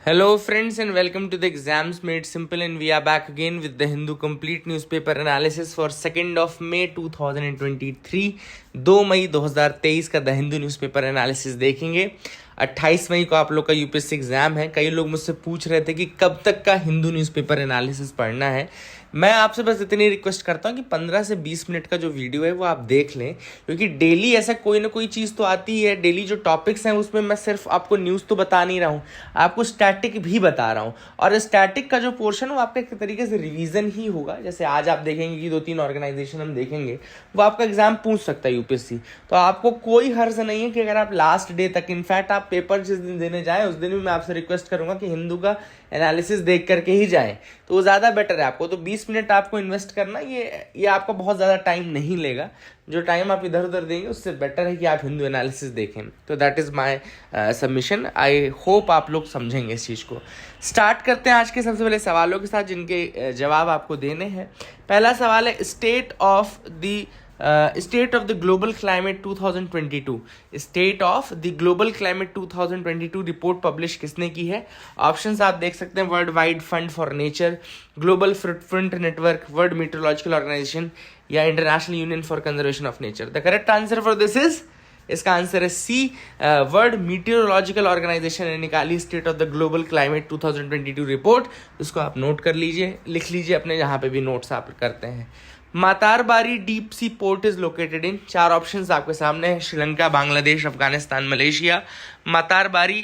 Hello, friends, and welcome to the Exams Made Simple. And we are back again with the Hindu Complete Newspaper Analysis for 2nd of May 2023. 2 मई 2023 का the Hindu newspaper analysis देखेंगे। 28 मई को आप लोग का UPSC exam है। कई लोग मुझसे पूछ रहे थे कि कब तक का हिंदू न्यूज़पेपर एनालिसिस पढ़ना है। मैं आपसे बस इतनी रिक्वेस्ट करता हूँ कि 15 से 20 मिनट का जो वीडियो है वो आप देख लें, क्योंकि डेली ऐसा कोई ना कोई चीज़ तो आती है। डेली जो टॉपिक्स हैं उसमें मैं सिर्फ आपको न्यूज़ तो बता नहीं रहा हूँ, आपको स्टैटिक भी बता रहा हूँ। और स्टैटिक का जो पोर्शन है वो आपका एक तरीके से रिवीजन ही होगा। जैसे आज आप देखेंगे कि 2-3 ऑर्गेनाइजेशन हम देखेंगे, वो आपका एग्जाम पूछ सकता है यूपीएससी। तो आपको कोई हर्ज नहीं है कि अगर आप लास्ट डे तक, इनफैक्ट आप पेपर जिस दिन देने जाएं उस दिन भी मैं आपसे रिक्वेस्ट करूंगा कि हिंदू का एनालिसिस देख करके ही जाएं, तो वो ज़्यादा बेटर है आपको। तो 20 मिनट आपको इन्वेस्ट करना, ये आपका बहुत ज़्यादा टाइम नहीं लेगा। जो टाइम आप इधर उधर देंगे उससे बेटर है कि आप हिंदू एनालिसिस देखें। तो that is my submission. I hope आप लोग समझेंगे इस चीज़ को। स्टार्ट करते हैं आज के सबसे पहले सवालों के साथ, जिनके जवाब आपको देने हैं। पहला सवाल है state of the global climate 2022। State of the global climate 2022 report publish किसने की है? ऑप्शंस आप देख सकते हैं, World Wide Fund for Nature, Global Footprint Network, World Meteorological Organization या International Union for Conservation of Nature. The correct answer for this is, इसका answer है सी, वर्ल्ड मीटियोरोलॉजिकल ऑर्गेनाइजेशन ने निकाली state of the global climate 2022 report. उसको आप note कर लीजिए, लिख लीजिए अपने जहाँ पे भी नोट्स आप करते हैं। Matarbari deep sea port is located in, 4 options आपके सामने है, Sri Lanka, Bangladesh, Afghanistan, Malaysia. Matarbari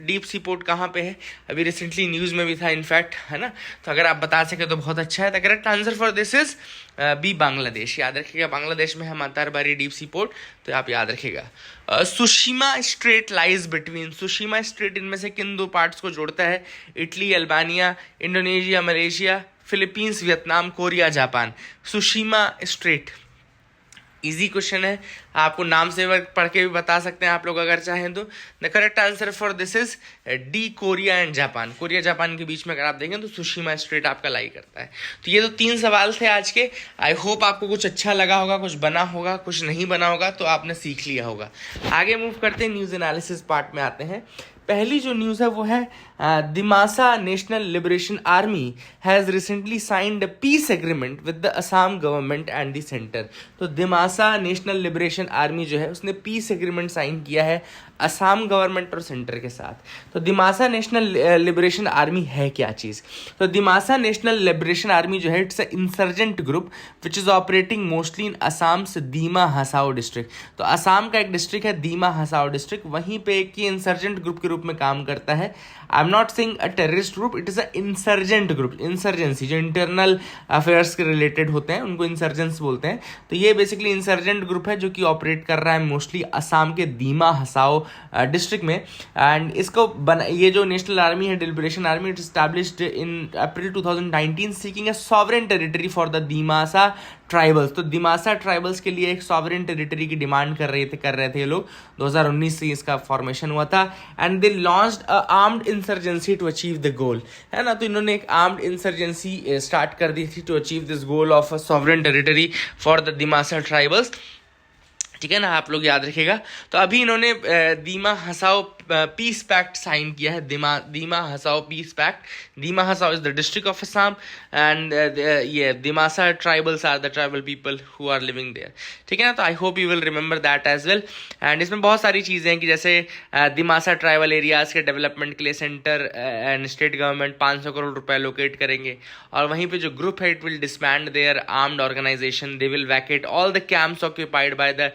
deep sea port कहाँ पे है? अभी रिसेंटली न्यूज़ में भी था इनफैक्ट, है ना? तो अगर आप बता सके तो बहुत अच्छा है। The correct answer for this is B, Bangladesh. याद रखिएगा, बांग्लादेश में है मातारबारी डीप सी पोर्ट, तो आप याद रखिएगा। Tsushima straight lies between, Tsushima straight इनमें से किन 2 पार्ट्स को जोड़ता है? Italy, Albania, Indonesia, Malaysia, Philippines, Vietnam, Korea, Japan. Tsushima straight, easy question है, आपको नाम से पढ़ के भी बता सकते हैं आप लोग अगर चाहें तो। The correct answer for this is D, Korea and Japan. Korea Japan के बीच में अगर आप देखें तो सुशिमा स्ट्रेट आपका लाई करता है। तो ये तो 3 सवाल थे आज के। आई होप आपको कुछ अच्छा लगा होगा, कुछ बना होगा, कुछ नहीं बना होगा तो आपने सीख लिया होगा। आगे मूव करते हैं, न्यूज़ एनालिसिस पार्ट में आते हैं। पहली जो न्यूज़ है वो है Dimasa national liberation army has recently signed a piece agreement with the Assam government and the centre. तो दिमासा नेशनल लिबरेशन आर्मी जो है उसने पीस एग्रीमेंट साइन किया है असम गवर्नमेंट और सेंटर के साथ। तो दिमासा नेशनल लिबरेशन आर्मी है क्या चीज़? तो दिमासा नेशनल लिबरेशन आर्मी जो है it's a insurgent group which is operating mostly in Assam's Dima Hasao district. तो असम का एक डिस्ट्रिक्ट है दीमा हसाओ डिस्ट्रिक्ट, वहीं पे एक इंसर्जेंट ग्रुप के रूप में काम करता है। I am not saying a terrorist group, it is a insurgent group. Insurgency जो इंटरनल अफेयर्स के रिलेटेड होते हैं उनको इंसर्जेंस बोलते हैं। तो ये बेसिकली इंसर्जेंट ग्रुप है जो कि ऑपरेट कर रहा है मोस्टली असम के दीमा हसाओ डिस्ट्रिक्ट में। एंड इसको ये जो नेशनल आर्मी है, liberation army, it established in April 2019 seeking A sovereign territory for the Dimasa tribals. तो दिमासा ट्राइबल्स के लिए एक सॉवरेन टेरिटरी की डिमांड कर रहे थे ये लोग। 2019 से इसका फॉर्मेशन हुआ था। And they launched a armed insurgency to achieve the goal, है ना? तो इन्होंने एक आर्म्ड इंसर्जेंसी स्टार्ट कर दी थी to achieve this goal of a sovereign territory for the Dimasa tribals. ठीक है ना, आप लोग याद रखिएगा। तो अभी इन्होंने Dima Hasao peace pact sign किया है, Dima Hasao peace pact. Dima Hasao is the district of Assam and ये Dimasa tribals are the tribal people who are living there. ठीक है ना, तो I hope you will remember that as well. And इसमें बहुत सारी चीज़ें हैं कि जैसे दिमासा ट्राइबल एरियाज़ के डेवलपमेंट के लिए centre and state government 500 crore रुपए लोकेट करेंगे। और वहीं पे जो ग्रुप है it will disband their armed organisation, they will vacate all the camps occupied by the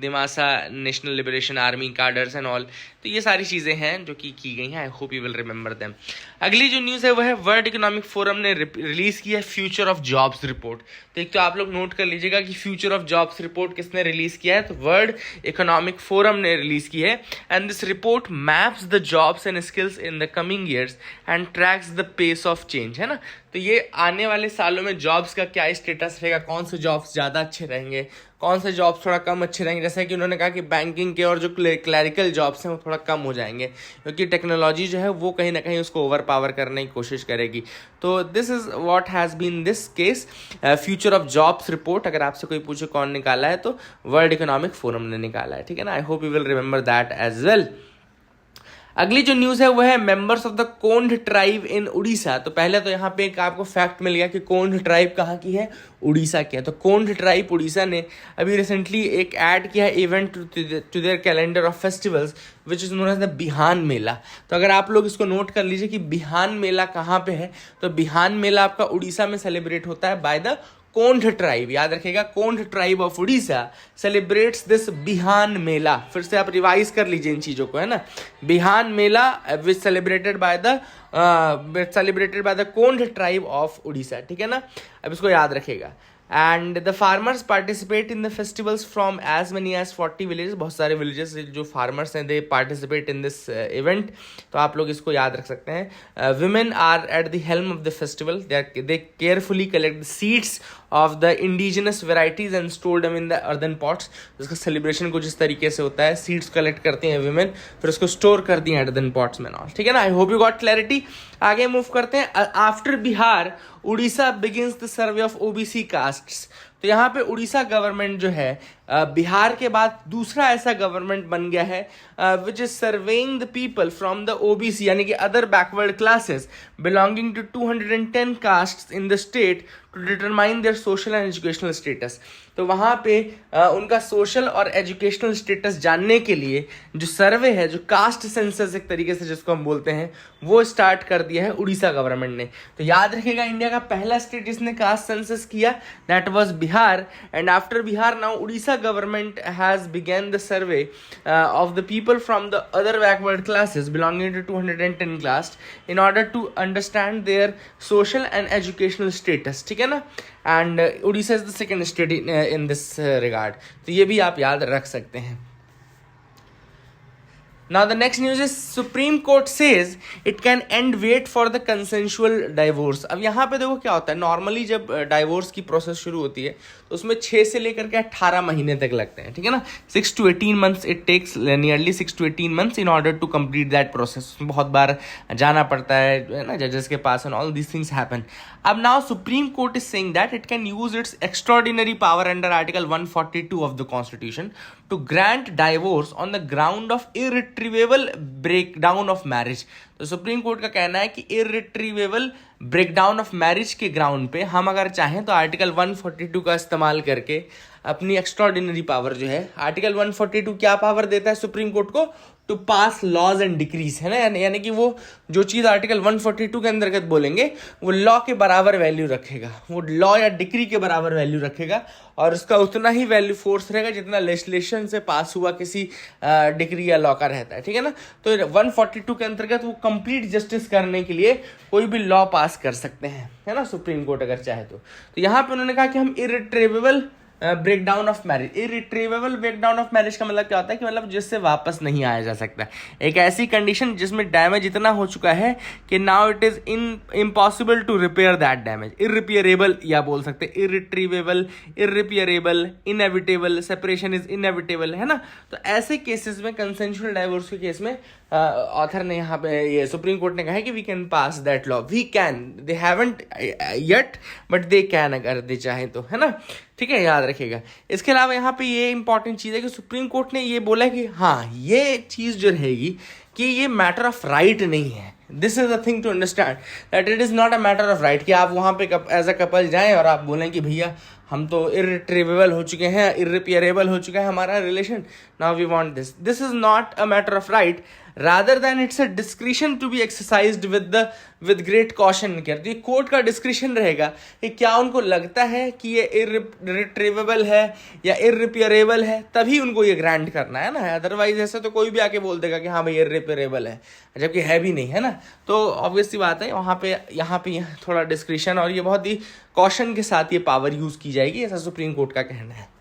Dimasa national liberation army cadres and all. तो ये सारी चीज़ें हैं जो कि की गई हैं। आई hope you will remember them. अगली जो न्यूज़ है वो है वर्ल्ड इकोनॉमिक फोरम ने रिलीज़ की है फ्यूचर ऑफ जॉब्स रिपोर्ट। तो एक तो आप लोग नोट कर लीजिएगा कि फ्यूचर ऑफ जॉब्स रिपोर्ट किसने रिलीज़ किया है? तो वर्ल्ड इकोनॉमिक फोरम ने रिलीज़ की है। And this report maps the jobs and skills in the coming years and tracks the pace of change, है ना? तो ये आने वाले सालों में जॉब्स का क्या स्टेटस रहेगा, कौन से जॉब्स ज़्यादा अच्छे रहेंगे, कौन से जॉब्स थोड़ा कम अच्छे रहेंगे। जैसे कि उन्होंने कहा कि बैंकिंग के और जो क्लैरिकल जॉब्स हैं वो थोड़ा कम हो जाएंगे, क्योंकि टेक्नोलॉजी जो है वो कहीं ना कहीं उसको ओवर पावर करने की कोशिश करेगी। तो this is what has been this case future of jobs report. अगर आपसे कोई पूछे कौन निकाला है तो वर्ल्ड इकोनॉमिक फोरम ने निकाला है। ठीक है ना, I hope you will remember that as well. अगली जो न्यूज़ है वो है members of the Kond tribe in Orissa. तो पहले तो यहाँ पे एक आपको फैक्ट मिल गया कि कोंड ट्राइब कहाँ की है, उड़ीसा की है। तो कोंड ट्राइब उड़ीसा ने अभी रिसेंटली एक ऐड किया है event to their calendar of festivals which is known as the Bihan Mela. तो अगर आप लोग इसको नोट कर लीजिए कि बिहान मेला कहाँ पे है, तो बिहान मेला आपका उड़ीसा में सेलिब्रेट होता है बाय द कोंड ट्राइब। याद रखिएगा, Kond tribe of Orissa celebrates this Bihan Mela. फिर से आप रिवाइज कर लीजिए इन चीज़ों को, है ना। Bihan Mela which celebrated by the Kond tribe of Orissa, ठीक है ना। अब इसको याद रखिएगा। And the farmers participate in the festivals from as many as 40 villages. बहुत सारे विलेजेस जो फार्मर्स हैं they participate in this event. तो आप लोग इसको याद रख सकते हैं। Women are at the helm of the festival. They carefully collect the seeds of the indigenous varieties and store them in the earthen pots. उसका सेलिब्रेशन कुछ इस तरीके से होता है, सीड्स कलेक्ट करती हैं विमेन, फिर उसको स्टोर कर दी हैं अर्दन पॉट्स में ऑल, ठीक है ना। I hope you got clarity. आगे मूव करते हैं। After Bihar Orissa begins the survey of OBC castes. तो यहाँ पे उड़ीसा गवर्नमेंट जो है बिहार के बाद दूसरा ऐसा गवर्नमेंट बन गया है which is surveying the people from the OBC यानी कि other backward classes belonging to 210 castes in the state to determine their social and educational status. तो वहाँ पे उनका सोशल और एजुकेशनल स्टेटस जानने के लिए जो सर्वे है, जो कास्ट सेंसस एक तरीके से जिसको हम बोलते हैं, वो स्टार्ट कर दिया है उड़ीसा गवर्नमेंट ने। तो याद रखिएगा, इंडिया का पहला स्टेट जिसने कास्ट सेंसस किया that was Bihar. And after Bihar now Orissa government has begun the survey of the people from the other backward classes belonging to 210 caste in order to understand their social and educational status, ठीक है ना। and Odisha is the second state in this regard। तो ये भी आप याद रख सकते हैं। Now the next news is Supreme Court says it can end wait for the consensual divorce। अब यहाँ पे देखो क्या होता है, नॉर्मली जब डाइवोर्स की प्रोसेस शुरू होती है तो उसमें 6 से लेकर के 18 महीने तक लगते हैं, ठीक है ना। 6 to 18 months it takes, nearly 6 to 18 months in order to complete that process। बहुत बार जाना पड़ता है ना जजेस के पास and all these things happen। अब now Supreme Court is saying that it can use its extraordinary power under Article 142 of the Constitution to grant divorce on the ground of irretrievable breakdown of marriage। तो supreme court का कहना है कि इर्रिट्रीवेबल breakdown of marriage के ground पे हम अगर चाहें तो आर्टिकल 142 का इस्तेमाल करके अपनी एक्स्ट्राऑर्डिनरी पावर जो है, आर्टिकल 142 क्या पावर देता है सुप्रीम कोर्ट को, to pass laws and decrees, है ना। यानी कि वो जो चीज़ आर्टिकल 142 के अंतर्गत बोलेंगे वो लॉ के बराबर वैल्यू रखेगा, वो लॉ या डिक्री के बराबर वैल्यू रखेगा और उसका उतना ही वैल्यू फोर्स रहेगा जितना लेजिस्लेशन से पास हुआ किसी डिक्री या लॉ का रहता है, ठीक है ना। तो 142 के अंतर्गत वो कंप्लीट जस्टिस करने के लिए कोई भी लॉ पास कर सकते हैं, है ना, सुप्रीम कोर्ट अगर चाहे तो। यहाँ पे उन्होंने कहा कि हम irretrievable breakdown of marriage, irretrievable breakdown of marriage का मतलब क्या होता है कि मतलब जिससे वापस नहीं आया जा सकता, एक ऐसी कंडीशन जिसमें डैमेज इतना हो चुका है कि now it is impossible to repair that damage. Irreparable या बोल सकते हैं irretrievable, irreparable, inevitable, separation is inevitable, है ना। तो ऐसे केसेस में, कंसेंशुअल डाइवोर्स के केस में ऑथर ने यहाँ पे, ये सुप्रीम कोर्ट ने कहा है कि we can pass that law, we can, they haven't yet but they can, अगर दे चाहें तो, है ना, ठीक है, याद रखिएगा। इसके अलावा यहाँ पे ये इंपॉर्टेंट चीज़ है कि सुप्रीम कोर्ट ने ये बोला कि हाँ ये चीज़ जो रहेगी कि ये मैटर ऑफ राइट नहीं है। This is a thing to understand that it is not a matter of right कि आप वहाँ पे एज अ कपल जाएं और आप बोलें कि भैया हम तो इरिट्रीवेबल हो चुके हैं, इरिपेयरेबल हो चुका है हमारा relation, now we want this. This is not a matter of right, rather than it's a discretion to be exercised with great caution। कहते हैं कोर्ट का डिस्क्रिशन रहेगा कि क्या उनको लगता है कि ये इरिट्रीवेबल है या इरिपेयरेबल है, तभी उनको ये ग्रांट करना है ना। अदरवाइज ऐसा तो कोई भी आके बोल देगा कि हाँ भाई इरिपेयरेबल है, जबकि है भी नहीं, है ना। तो ऑब्वियस सी बात है वहाँ पे यहाँ पे थोड़ा डिस्क्रिशन और ये बहुत ही कॉशन के साथ ये पावर यूज की जाएगी, ऐसा सुप्रीम कोर्ट का कहना है।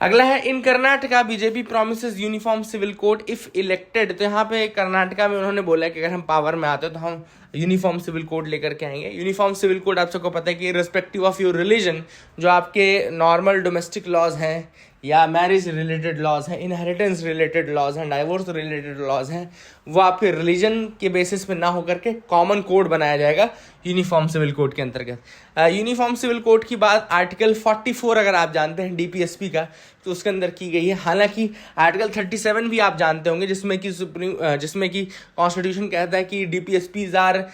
अगला है in Karnataka BJP promises uniform civil code if elected. तो यहाँ पे कर्नाटका में उन्होंने बोला कि अगर हम पावर में आते हैं तो हम यूनिफॉर्म सिविल कोड लेकर के आएंगे। यूनिफॉर्म सिविल कोड आप सबको पता है कि रिस्पेक्टिव ऑफ योर रिलीजन, जो आपके नॉर्मल डोमेस्टिक लॉज हैं या मैरिज रिलेटेड लॉज हैं, इनहेरिटेंस रिलेटेड लॉज हैं, डाइवोर्स रिलेटेड लॉज हैं, वो आपके रिलीजन के बेसिस पे ना होकर के कॉमन कोड बनाया जाएगा यूनिफॉर्म सिविल कोड के अंतर्गत। यूनिफॉर्म सिविल कोड की बात आर्टिकल 44 अगर आप जानते हैं डीपीएसपी का, तो उसके अंदर की गई है। हालांकि आर्टिकल 37 भी आप जानते होंगे, जिसमें कि कॉन्स्टिट्यूशन कहता है कि डीपीएसपीज आर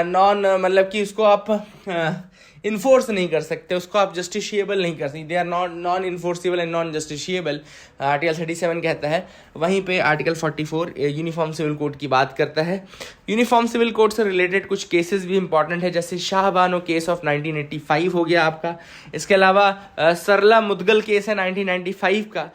नॉन, मतलब कि उसको आप इन्फोर्स नहीं कर सकते, उसको आप जस्टिशिएबल नहीं कर सकते, they are non enforceable and non justiciable, article 37 कहता है। वहीं पे आर्टिकल 44 यूनिफॉर्म सिविल कोड की बात करता है। यूनिफॉर्म सिविल कोड से रिलेटेड कुछ केसेस भी इंपॉर्टेंट है, जैसे शाहबानो केस ऑफ 1985 हो गया आपका। इसके अलावा सरला मुदगल केस है 1995 का,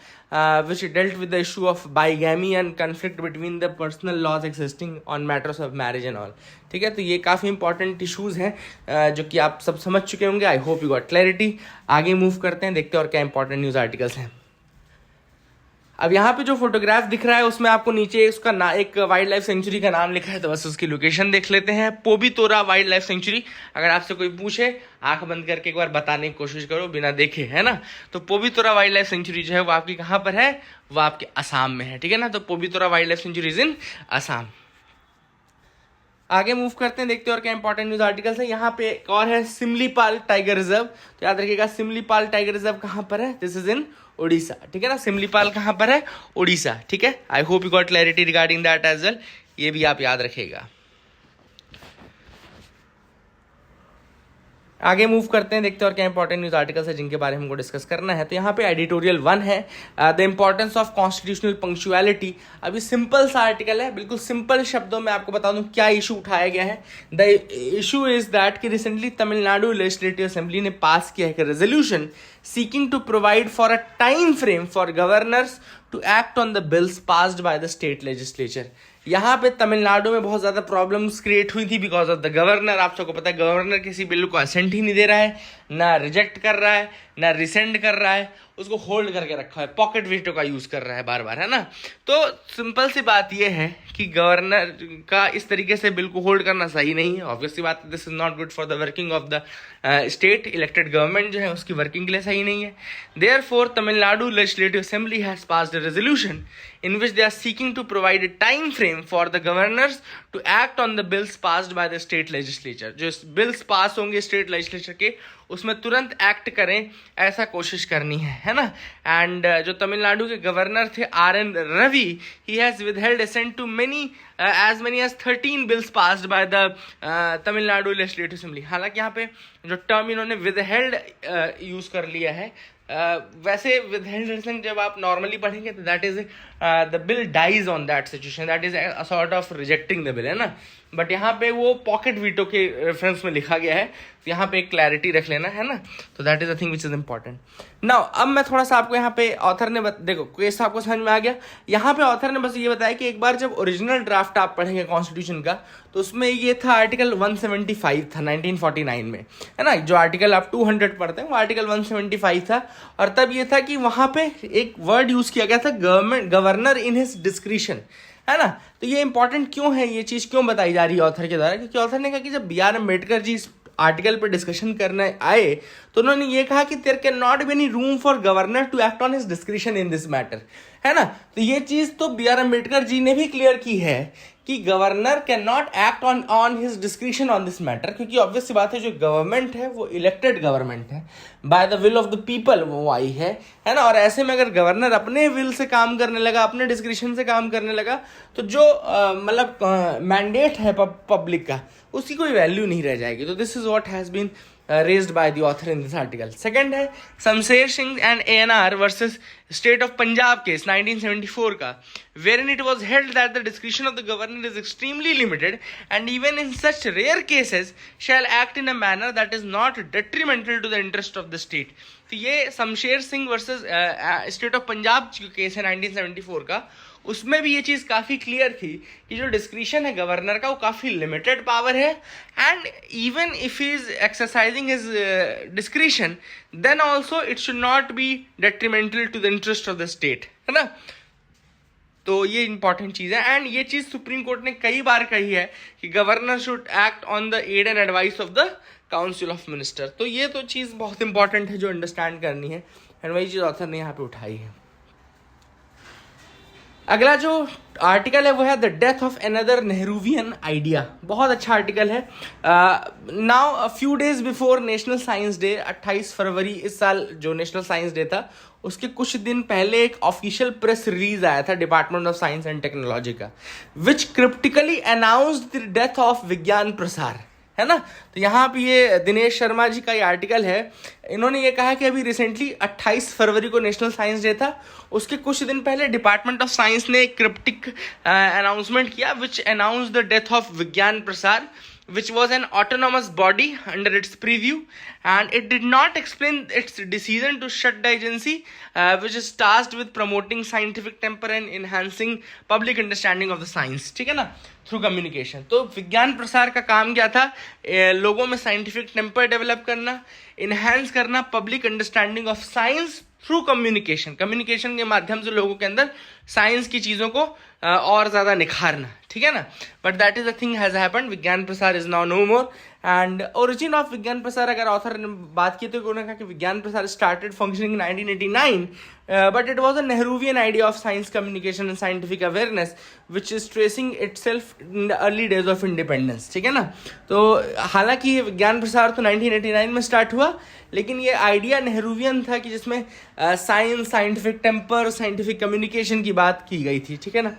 which dealt with the issue of bigamy and conflict between the personal laws existing on matters of marriage and all। ठीक है, तो ये काफ़ी इंपॉर्टेंट इशूज़ हैं जो कि आप सब समझ चुके होंगे। आई होप यू गॉट क्लैरिटी। आगे मूव करते हैं, देखते हैं और क्या इंपॉर्टेंट न्यूज़ आर्टिकल्स हैं। अब यहाँ पे जो फोटोग्राफ दिख रहा है उसमें आपको नीचे उसका एक वाइल्ड लाइफ सेंचुरी का नाम लिखा है, तो बस उसकी लोकेशन देख लेते हैं। Pobitora wild life sanctuary. अगर आपसे कोई पूछे, आंख बंद करके एक बार बताने की कोशिश करो बिना देखे, है ना। तो पोबितोरा वाइल्ड लाइफ सेंचुरी जो है वो आपकी कहाँ पर है, वो आपके असम में है, ठीक है ना। तो Pobitora wild life sanctuary is in Assam. आगे मूव करते हैं, देखते हैं और क्या इंपॉर्टेंट न्यूज आर्टिकल्स है। यहाँ पे एक और है सिमलीपाल टाइगर रिजर्व। तो याद रखिएगा सिमलीपाल टाइगर रिजर्व कहाँ पर है, दिस इज इन उड़ीसा, ठीक है ना। सिमलीपाल कहाँ पर है, उड़ीसा, ठीक है। I hope you got clarity regarding that as well, ये भी आप याद रखिएगा। आगे मूव करते हैं, देखते हैं और क्या इंपॉर्टेंट न्यूज आर्टिकल्स है जिनके बारे में हमको डिस्कस करना है। तो यहाँ पे एडिटोरियल 1 है, the importance of constitutional punctuality. अभी सिंपल सा आर्टिकल है, बिल्कुल सिंपल शब्दों में आपको बता दूं क्या इशू उठाया गया है। द इशू इज दैट कि रिसेंटली तमिलनाडु लेजिस्लेटिव असेंबली ने पास किया है resolution seeking to provide for a time frame for governors to act on the bills passed by the state legislature. यहाँ पे तमिलनाडु में बहुत ज़्यादा प्रॉब्लम्स क्रिएट हुई थी बिकॉज ऑफ द गवर्नर। आप सबको पता है गवर्नर किसी बिल को असेंट ही नहीं दे रहा है, ना रिजेक्ट कर रहा है, ना रिसेंड कर रहा है, उसको होल्ड करके रखा है, पॉकेट वीटो का यूज़ कर रहा है बार बार, है ना। तो सिंपल सी बात यह है कि गवर्नर का इस तरीके से बिल को होल्ड करना सही नहीं है। ऑब्वियसली बात है, this is not good for the working of the state. Elected government जो है उसकी वर्किंग के लिए सही नहीं है। Therefore Tamil Nadu legislative assembly has passed a resolution in which they are seeking to provide a time frame for the governors to act on the bills passed by the state legislature। जो bills पास होंगे state legislature के, उसमें तुरंत act करें, ऐसा कोशिश करनी है ना। एंड जो तमिलनाडु के गवर्नर थे RN Ravi, he has withheld assent to as many as 13 bills passed by the Tamil Nadu legislative assembly. हालांकि यहाँ पे जो टर्म इन्होंने विदहेल्ड यूज कर लिया है, वैसे विदहेल्ड जब आप नॉर्मली पढ़ेंगे तो that is the bill dies on that situation, that is a sort of rejecting the bill, है ना। बट यहाँ पे वो पॉकेट वीटो के रेफरेंस में लिखा गया है, तो यहाँ पे एक क्लैरिटी रख लेना, है ना। तो that is a thing which is important. Now अब मैं थोड़ा सा आपको यहाँ पे ऑथर ने देखो केस आपको समझ में आ गया। यहाँ पे ऑथर ने बस ये बताया कि एक बार जब ओरिजिनल ड्राफ्ट आप पढ़ेंगे कॉन्स्टिट्यूशन का, तो उसमें ये था आर्टिकल 175 था 1949 में, है ना। जो आर्टिकल आप 200 पढ़ते हैं वो आर्टिकल 175 था। और तब ये था कि वहाँ पे एक वर्ड यूज किया गया था गवर्नर इन हिज डिस्क्रिशन, है ना। तो ये इंपॉर्टेंट क्यों है, ये चीज क्यों बताई जा रही है ऑथर के द्वारा, क्योंकि ऑथर ने कहा कि जब BR अम्बेडकर जी इस आर्टिकल पर डिस्कशन करने आए तो उन्होंने ये कहा कि there can not be any room for governor to act on his discretion in this matter, है ना। तो ये चीज तो BR अम्बेडकर जी ने भी क्लियर की है कि governor can not act on his discretion on this matter, क्योंकि ऑब्वियस सी बात है जो गवर्नमेंट है वो इलेक्टेड गवर्नमेंट है, by the will of the people वो आई है ना। और ऐसे में अगर गवर्नर अपने विल से काम करने लगा, अपने डिस्क्रिशन से काम करने लगा, तो जो मतलब मैंडेट है पब्लिक का, उसकी कोई वैल्यू नहीं रह जाएगी। तो this is what has been raised by the author in this article. Second है Shamsher Singh and ANR versus State of Punjab case 1974 का, wherein it was held that the discretion of the governor is extremely limited and even in such rare cases shall act in a manner that is not detrimental to the interest of the state। तो ये Shamsher Singh versus state of Punjab case है 1974 का, उसमें भी ये चीज़ काफ़ी clear थी कि जो डिस्क्रिशन है गवर्नर का वो काफ़ी लिमिटेड पावर है, and even if he is exercising his discretion then also it should not be detrimental to the interest of the state, है ना। तो ये इंपॉर्टेंट चीज़ है, एंड ये चीज़ सुप्रीम कोर्ट ने कई बार कही है कि governor should act on the aid and advice of the council of minister. तो ये तो चीज़ बहुत इंपॉर्टेंट है जो अंडरस्टैंड करनी है। एंड वही चीज़ ऑथर ने यहाँ पे उठाई है। अगला जो आर्टिकल है वो है the death of another Nehruvian idea. बहुत अच्छा आर्टिकल है। Now a few days before national science day, 28 फरवरी इस साल जो नेशनल साइंस डे था उसके कुछ दिन पहले एक ऑफिशियल प्रेस रिलीज आया था department of science and technology का, which cryptically announced the death of Vigyan Prasar, है ना। तो यहाँ पे ये दिनेश शर्मा जी का ये आर्टिकल है। इन्होंने ये कहा कि अभी रिसेंटली 28 फरवरी को नेशनल साइंस डे था, उसके कुछ दिन पहले डिपार्टमेंट ऑफ साइंस ने एक क्रिप्टिक अनाउंसमेंट किया विच announce the death of Vigyan प्रसार, which was an autonomous body under its preview, and it did not explain its decision to shut the agency, which is tasked with promoting scientific temper and enhancing public understanding of the science, ठीक है ना, through communication. तो विज्ञान प्रसार का काम क्या था? लोगों में साइंटिफिक टेम्पर डेवलप करना, इन्हेंस करना public understanding of science through communication, communication के माध्यम से लोगों के अंदर साइंस की चीज़ों को और ज़्यादा निखारना, ठीक है ना। But that is a thing has happened, Vigyan Prasar is now no more. And origin of Vigyan Prasar अगर ऑथर ने बात की तो उन्होंने कहा कि विज्ञान प्रसार started functioning in 1989, but it was a Nehruvian idea of science communication and scientific awareness which is tracing it self in the early days of independence, ठीक है ना। तो हालांकि ये विज्ञान प्रसार तो 1989 में स्टार्ट हुआ, लेकिन ये आइडिया नेहरूवियन था कि जिसमें science, scientific temper, scientific communication की बात की गई थी, ठीक है ना।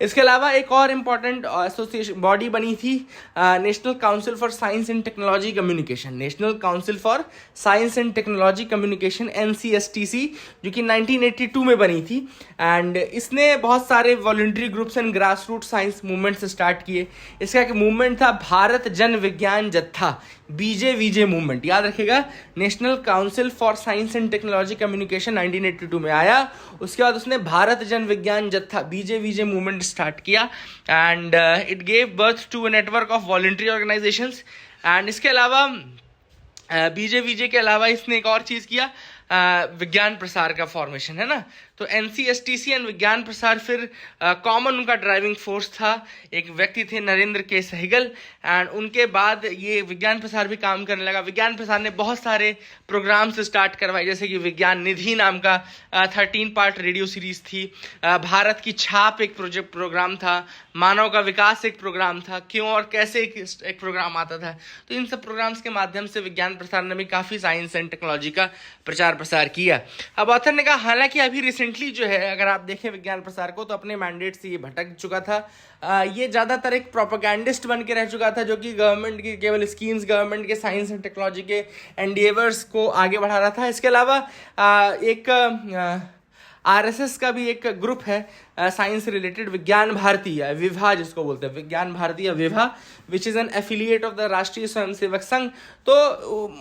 इसके अलावा एक और इम्पॉर्टेंट एसोसिएशन बॉडी बनी थी, national council for science and technology communication, national council for science and technology communication NCSTC, जो कि 1982 में बनी थी। एंड इसने बहुत सारे voluntary groups and grass root science movement से स्टार्ट किए। इसका एक मूवमेंट था भारत जन विज्ञान जत्था, BJVJ मूवमेंट, याद रखिएगा। National council for science and technology communication 1982 में आया, उसके बाद उसने भारत जन Vigyan Jatha BJVJ movement start किया, and it gave birth to a network of voluntary organisations. And इसके अलावा BJVJ के अलावा इसने एक और चीज़ किया, विज्ञान प्रसार का फॉर्मेशन, है ना। तो NCSTC एंड विज्ञान प्रसार फिर कॉमन उनका ड्राइविंग फोर्स था, एक व्यक्ति थे नरेंद्र के सहगल, एंड उनके बाद ये विज्ञान प्रसार भी काम करने लगा। विज्ञान प्रसार ने बहुत सारे प्रोग्राम्स स्टार्ट करवाए, जैसे कि विज्ञान निधि नाम का 13 पार्ट रेडियो सीरीज थी, भारत की छाप एक प्रोग्राम था, मानव का विकास एक प्रोग्राम था, क्यों और कैसे एक प्रोग्राम आता था। तो इन सब प्रोग्राम्स के माध्यम से विज्ञान प्रसार ने भी काफ़ी साइंस एंड टेक्नोलॉजी का प्रचार प्रसार किया। अब ऑथर ने कहा हालांकि अभी रिसेंटली जो है अगर आप देखें विज्ञान प्रसार को तो अपने मैंडेट से ये भटक चुका था। ये ज़्यादातर एक प्रोपेगेंडिस्ट बन के रह चुका था, जो कि गवर्नमेंट की केवल स्कीम्स, गवर्नमेंट के साइंस एंड टेक्नोलॉजी के एंडिएवर्स को आगे बढ़ा रहा था। इसके अलावा एक RSS का भी एक ग्रुप है साइंस रिलेटेड, विज्ञान भारती या विभा जिसको बोलते हैं, विज्ञान भारती या Vibha, which is an affiliate of the राष्ट्रीय स्वयंसेवक संघ। तो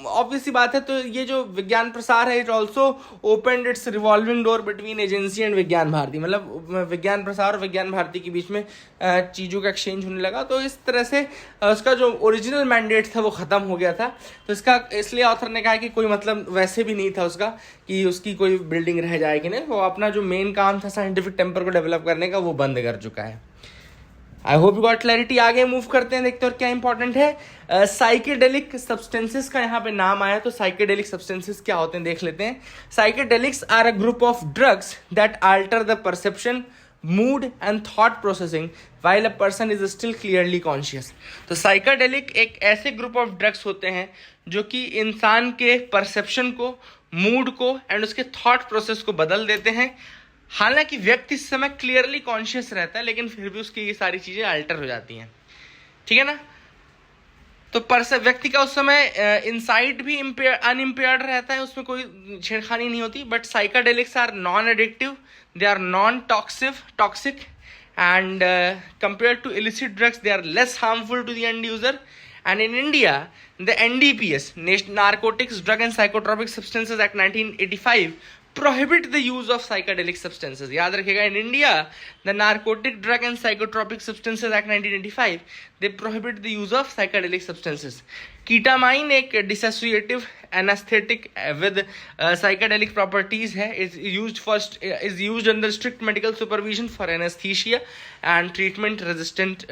ऑब्वियस सी बात है, तो ये जो विज्ञान प्रसार है it also opened it's revolving door between agency and विज्ञान भारती, मतलब विज्ञान प्रसार और विज्ञान भारती के बीच में चीज़ों का एक्सचेंज होने लगा। तो इस तरह से उसका जो ओरिजिनल मैंडेट था वो ख़त्म हो गया था। तो इसका इसलिए ऑथर ने कहा कि कोई मतलब वैसे भी नहीं था उसका कि उसकी कोई बिल्डिंग रह जाएगी, नहीं, वो अपना जो मेन काम था साइंटिफिक टेम्पर को डेवलप करने का वो बंद कर चुका है। I hope you got clarity. आगे मूव करते हैं, देखते हैं और क्या इंपॉर्टेंट है। साइकेडेलिक सब्सटेंसेस का यहाँ पे नाम आया, तो साइकेडेलिक सब्सटेंसेस क्या होते हैं देख लेते हैं। Psychedelics are a group of drugs that alter the perception, mood and thought processing while a person is still clearly conscious। तो साइकेडेलिक एक ऐसे ग्रुप ऑफ ड्रग्स होते हैं जो कि इंसान के परसेप्शन को, मूड को एंड उसके थॉट प्रोसेस को बदल देते हैं। हालांकि व्यक्ति इस समय क्लियरली कॉन्शियस रहता है, लेकिन फिर भी उसकी ये सारी चीज़ें अल्टर हो जाती हैं, ठीक है ना। तो व्यक्ति का उस समय इनसाइट भी अनइम्पेयर्ड रहता है, उसमें कोई छेड़खानी नहीं होती। But psychedelics are non addictive, they are non toxic and compared to illicit drugs they are less harmful to the end user. And in India the NDPS, Narcotics, Drug and Psychotropic Substances Act 1985 prohibit the use of psychedelic substances। याद रखिएगा, in India the Narcotic, Drug and Psychotropic Substances Act 1985 they prohibit the use of psychedelic substances। Ketamine एक dissociative anaesthetic with psychedelic properties है, is used under strict medical supervision for anaesthesia and treatment resistant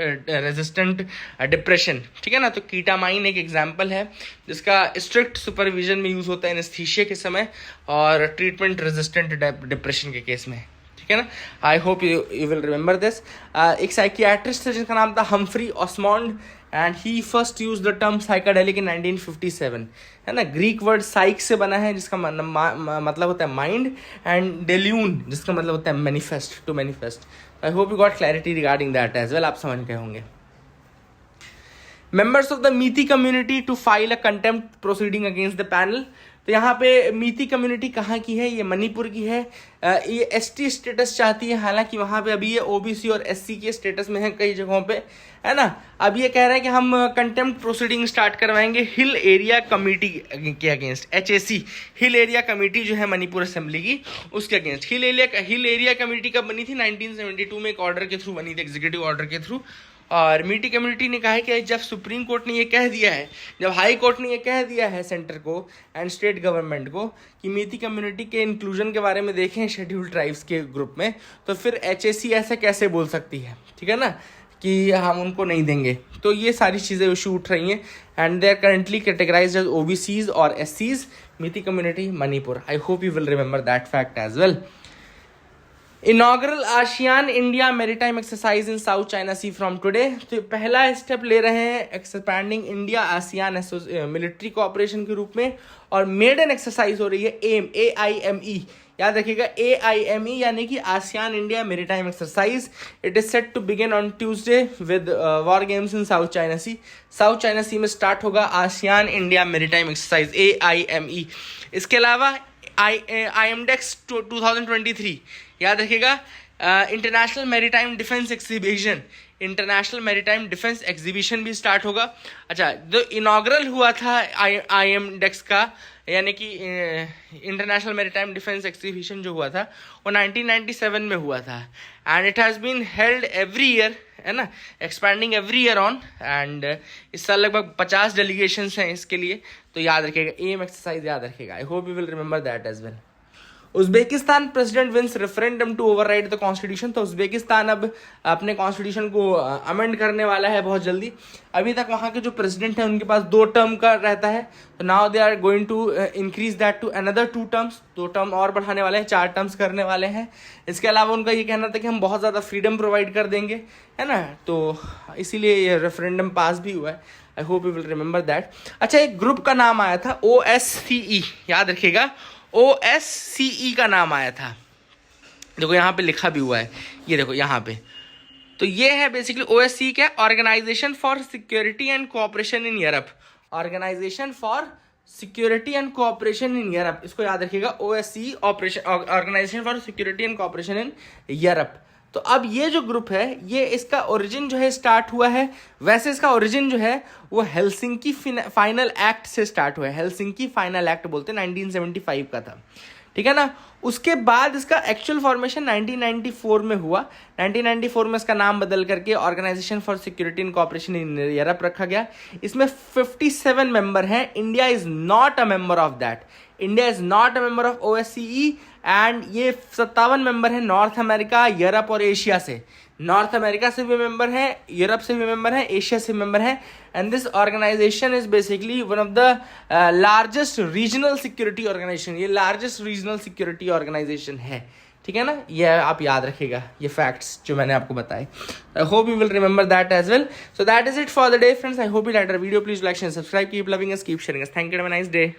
depression. ठीक है ना, तो कीटामाइन एक example है जिसका strict supervision में यूज होता है एनेस्थीसिया के समय और ट्रीटमेंट रेजिस्टेंट डिप्रेशन के केस में। ठीक है ना, I hope you will remember this. एक साइकियाट्रिस्ट है जिसका नाम था Humphry Osmond and he first use the term psychedelic in 1957। है ना, ग्रीक वर्ड साइक से बना है जिसका मतलब होता है माइंड, एंड डेल्यून जिसका मतलब होता है manifest, to manifest. I hope you got clarity regarding that as well, आप समझ गए होंगे। Members of the Meitei community to file a contempt proceeding against the panel. तो यहाँ पे मीती कम्युनिटी कहाँ की है? ये मणिपुर की है। ये एसटी स्टेटस चाहती है, हालांकि वहाँ पे अभी ये ओबीसी और एससी के स्टेटस में है कई जगहों पे, है ना। अब ये कह रहे हैं कि हम कंटेम्प्ट प्रोसीडिंग स्टार्ट करवाएंगे हिल एरिया कमेटी के against, HAC hill area committee जो है मणिपुर असेंबली की, उसके अगेंस्ट। हिल एरिया कमेटी कब बनी थी? 1972 में एक ऑर्डर के थ्रू बनी थी, एग्जीक्यूटिव ऑर्डर के थ्रू। और मीटी कम्युनिटी ने कहा है कि जब सुप्रीम कोर्ट ने ये कह दिया है, जब हाई कोर्ट ने ये कह दिया है सेंटर को एंड स्टेट गवर्नमेंट को कि मीती कम्युनिटी के इंक्लूजन के बारे में देखें शेड्यूल्ड ट्राइब्स के ग्रुप में, तो फिर HAC ऐसे कैसे बोल सकती है? ठीक है ना, कि हम उनको नहीं देंगे। तो ये सारी चीज़ें इशू उठ रही हैं and they are currently categorised as OBCs और SCs, Meitei community Manipur. I hope you will remember that fact as well. Inaugural ASEAN India maritime exercise in South China Sea from today. तो पहला स्टेप ले रहे हैं expanding India ASEAN military cooperation के रूप में, और मेडन एक्सरसाइज हो रही है एम, AIME, याद रखिएगा AIME यानी कि ASEAN India maritime exercise. It is set to begin on Tuesday with war games in South China Sea. South China Sea में स्टार्ट होगा ASEAN India maritime exercise AIME। इसके अलावा IMDEX 2023 याद रखिएगा, international maritime defence exhibition, international maritime defence exhibition भी start होगा। अच्छा, जो इनॉग्रल हुआ था IMDEX का, यानी कि इंटरनेशनल मैरीटाइम डिफेंस एग्जीबिशन जो हुआ था वो 1997 में हुआ था, and it has been held every year, है ना, expanding every year on, and इस साल लगभग 50 डेलीगेशंस हैं इसके लिए। तो याद रखिएगा, एम एक्सरसाइज याद रखिएगा। I hope you will remember that as well. Uzbekistan president wins referendum to override the constitution. तो उज्बेकिस्तान अब अपने कॉन्स्टिट्यूशन को अमेंड करने वाला है बहुत जल्दी। अभी तक वहाँ के जो प्रेसिडेंट हैं उनके पास 2 टर्म का रहता है, तो now they are going to increase that to another 2 terms, 2 term और बढ़ाने वाले हैं, 4 टर्म्स करने वाले हैं। इसके अलावा उनका ये कहना था कि हम बहुत ज़्यादा फ्रीडम प्रोवाइड कर देंगे, है ना, तो इसीलिए ये रेफरेंडम पास भी हुआ है। I hope you will remember that. अच्छा, एक ग्रुप का नाम आया था OSCE, याद रखिएगा OSCE का नाम आया था। देखो यहाँ पे लिखा भी हुआ है, ये देखो यहाँ पे। तो ये है बेसिकली OSCE क्या, organisation for security and cooperation in Europe, organisation for security and cooperation in Europe, इसको याद रखिएगा OSCE, organisation for security and cooperation in Europe. तो अब ये जो ग्रुप है, ये इसका ओरिजिन जो है स्टार्ट हुआ है, वैसे इसका ओरिजिन जो है वो हेलसिंकी फाइनल एक्ट से स्टार्ट हुआ है। हेलसिंकी फाइनल एक्ट बोलते हैं, 1975 का था। ठीक है ना, उसके बाद इसका एक्चुअल फॉर्मेशन 1994 में हुआ। 1994 में इसका नाम बदल करके organisation for security and cooperation in Europe रखा गया। इसमें 57 मेंबर हैं। India is not a member of that, India is not a member of OSCE, and ये 57 मेंबर हैं नॉर्थ अमेरिका, यूरोप और एशिया से। नॉर्थ अमेरिका से भी मेंबर हैं, यूरोप से भी मेंबर हैं, एशिया से मेंबर हैं, and this organisation is basically one of the largest regional security organisation. ये लार्जेस्ट रीजनल सिक्योरिटी ऑर्गेनाइजेशन है। ठीक है ना, ये आप याद रखिएगा, ये फैक्ट्स जो मैंने आपको बताए। I hope you will remember that as well. So that is it for the day friends. I hope you like our video. Please like share subscribe, keep loving us, keep sharing us. Thank you, have a nice day.